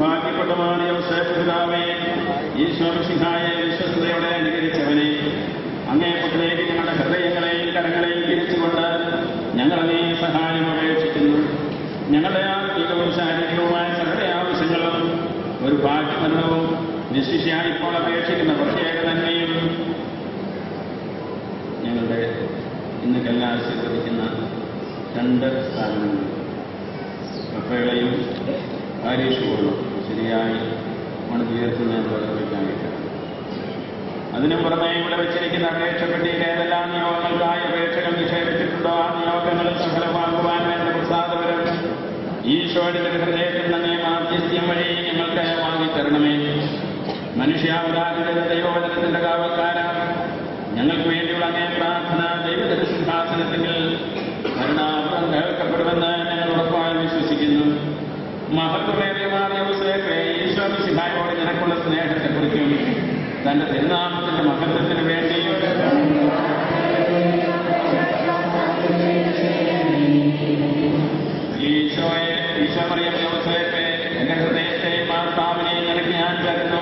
ഭാഗ്യപ്പെട്ടവനായ യോസേഫ് പിതാവേ, ഈശോമിശിഹായെ വിശ്വസ്തയോടെ അനുകരിച്ചവനെ, അങ്ങേ പുത്രേക്ക് ഞങ്ങളുടെ ഹൃദയങ്ങളെയും കരങ്ങളെയും തിരിച്ചുകൊണ്ട് ഞങ്ങളെ സഹായം അപേക്ഷിക്കുന്നു. ഞങ്ങളുടെ ആത്മീയവും ശാരീരികവുമായ സകല ആവശ്യങ്ങളും ഒരു ഭാഗ്യമരണവും നിശ്ചിഷ്യായി ഇപ്പോൾ അപേക്ഷിക്കുന്ന പ്രത്യേക നന്മയും ഞങ്ങളുടെ ഇന്നൊക്കെല്ലാം ആശീർവദിക്കുന്ന 2 സ്ഥാപനങ്ങൾ കപ്പകളെയും പാരീഷുകളും ശരിയായി മണുയർത്തുന്നതിന് വരവേറ്റായിട്ട് അതിനും പുറമെ ഇവിടെ വെച്ചിരിക്കുന്ന അപേക്ഷപ്പെട്ടിയിൽ ഏതെല്ലാം നിയോഗങ്ങൾക്കായി അപേക്ഷകൾ നിക്ഷേപിച്ചിട്ടുണ്ടോ ആ നിയോഗങ്ങൾ സഫലമാക്കുവാൻ വേണ്ട പ്രസാദപരം ഈശോയുടെ ഹൃദയത്തിൽ തന്നെ മാധ്യസ്ഥ്യം വഴി ഞങ്ങൾക്ക് വാങ്ങിത്തരണമേ. മനുഷ്യാവതാരത്തിന്റെ ദൈവവചനത്തിന്റെ കാവൽക്കാരാ, ഞങ്ങൾക്ക് വേണ്ടിയുള്ള അങ്ങേ പ്രാർത്ഥന ദൈവത്തിന്റെ സിംഹാസനത്തിൽ കരുണാപുരം കേൾക്കപ്പെടുമെന്ന് ഞങ്ങൾ ഉറപ്പായി വിശ്വസിക്കുന്നു. മഹത്വമേറിയ യോസേഫേ, ഈശോമിശിഹായോട് നിനക്കുള്ള സ്നേഹത്തെക്കുറിച്ചും തന്റെ തിരുനാമത്തിന്റെ മഹത്വത്തിന് വേണ്ടി ഈശോമറിയം യോസേഫേ, എന്റെ ഹൃദയത്തെയും ആത്മാവിനെയും നിനക്ക് ഞാൻ തരുന്നു.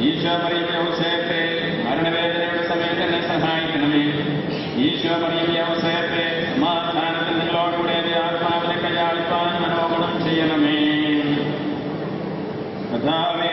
ഈശോമറിയം യോസേഫേ, മരണവേദനയുടെ സമയത്ത് എന്നെ സഹായിക്കണമേ. ഈശോമറിയം യോസേഫേ, സമാധാനത്തിൽ നിങ്ങളോടുകൂടെ ആത്മാവിനെ കൈയാളിപ്പാൻ മനോഗുണം ചെയ്യണമേ. കഥാവേ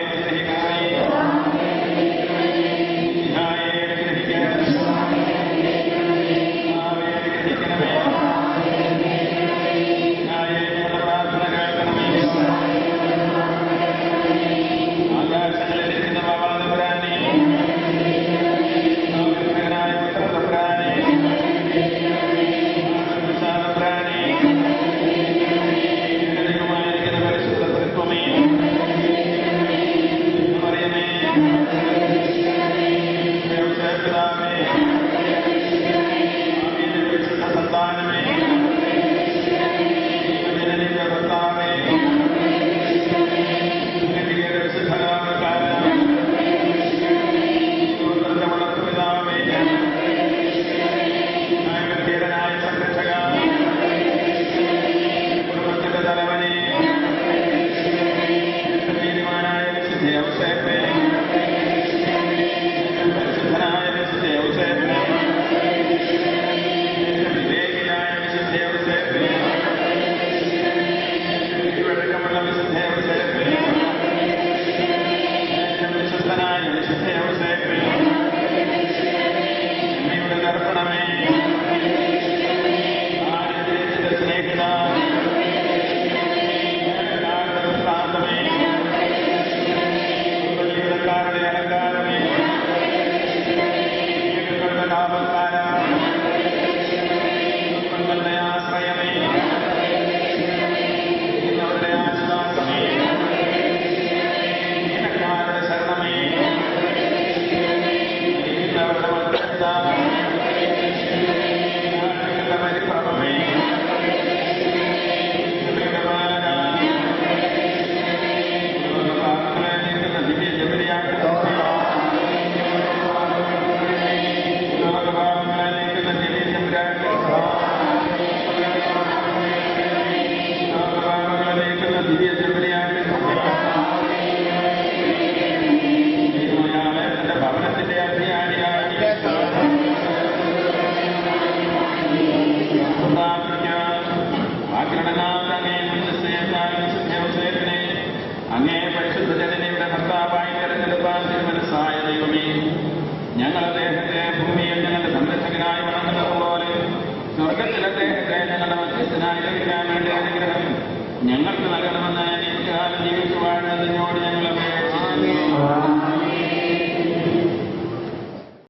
ഞങ്ങൾക്ക് നൽകണമെന്ന്